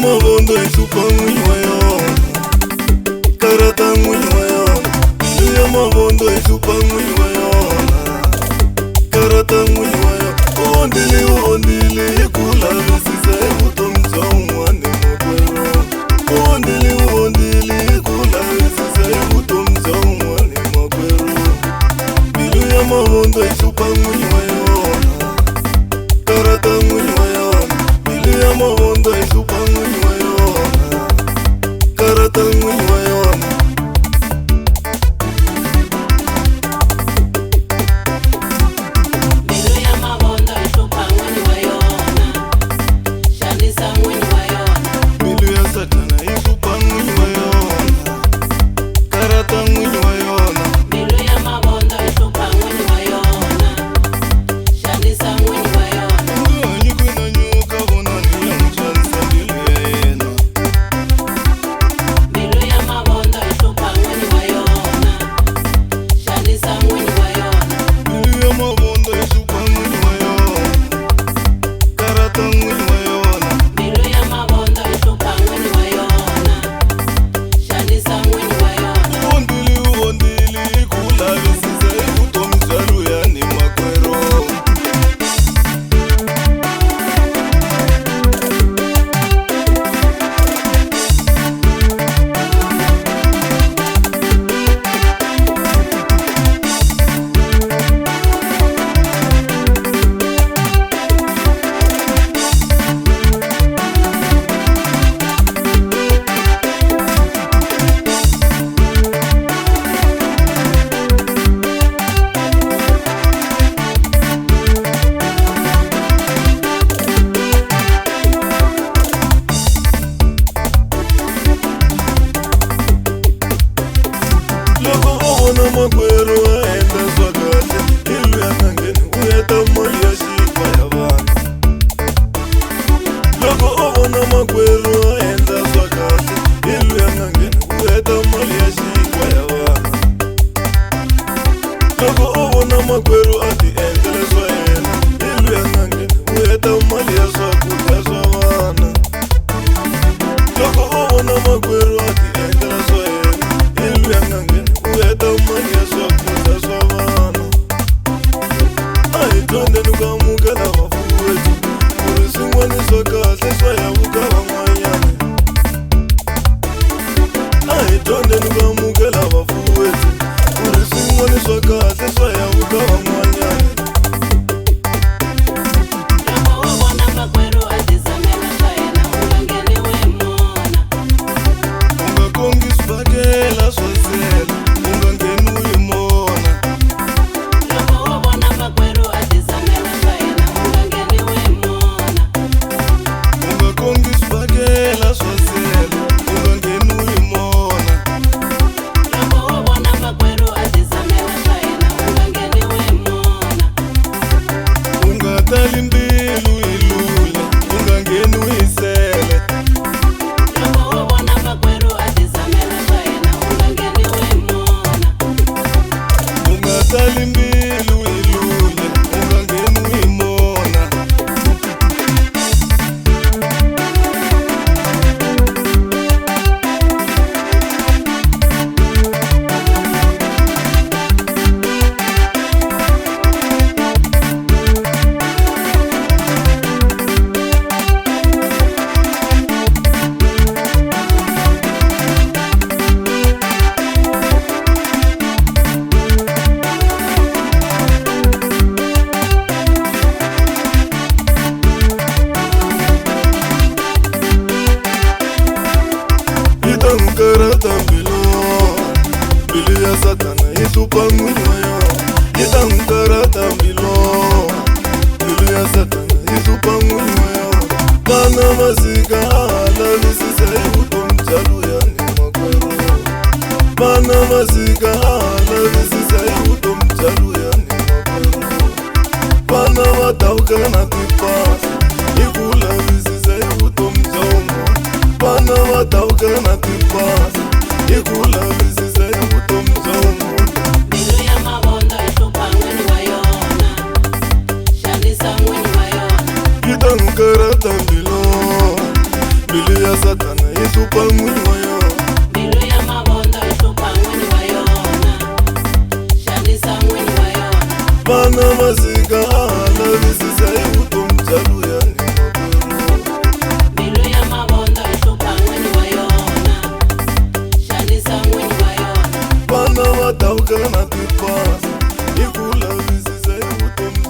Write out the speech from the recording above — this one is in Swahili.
mavondo isupa mwinyi wa yona, karata mwinyi wa yona. Bilu ya mavondo isupa mwinyi wa yona, karata mwinyi wa yona. Uondili ikula visisa ikutomza umwane makwero. Uondili ikula visisa ikutomza umwane makwero. Bilu ya mavondo isupa mwinyi wa yona, karata mwinyi wa yona. Bilu ya mavondo isupa mwinyi wa yona, karata mwinyi wa yona. Makwero aenda swakate, ilu ya ngangeni uyeta mali ya shikwa ya vana. Loko ovona makwero aenda swakate, ilu ya ngangeni uyeta mali ya shikwa ya vana. Loko ovona makwero ati endele swayena, ilu ya ngangeni uyeta mali ya swakudya swa vana. Loko ovona makwero ati endele swayena, ilu ya ngangeni uyeta mali ya swakudya swa vana. Ahidyondeni kuamukela vafuwi wetu, kuri swin'wana swa kahle swa yavuka van'wanyana. Ahidyondeni kuamukela vafuwi wetu, kuri swin'wana swa kahle swa yavuka van'wanyana. Unga kongi swibakela swa zela, unga ngheni u yi mona. Unga kongi swibakela swa zela, unga ngheni u yi mona. Unga tali mbilu yi lula, unga ngheni u yi sele. Unga tali mbilu yi lula, unga ngheni u yi mona. Karata bilu ya satana isupa mwinyi wa yona. Karata bilu ya satana isupa mwinyi wa yona. Vana masika alavisisa ikutomjalu yani makwero. Vana masika alavisisa ikutomjalu yani makwero. Vana vatauka na tipasa ikulavisisa ikutomjauma. Vana vatauka na tipasa ikulavisisa ikutomjauma. Bilu ya mavondo isupa mwinyi wa yona, shandisa mwinyi wa yona. Karata mbilu ya satana yi hlupha n'wini wa yona. Mbilu ya mavondzo yi hlupha n'wini wa yona, xanisa n'wini wa yona. Vana mazika a ha lavisisa hi vutomi bya luya ni makwerhu. Mbilu ya mavondzo yi hlupha n'wini wa yona, xanisa n'wini wa yona. Vana va davuka na tipasi hi ku lavisisa hi vutomi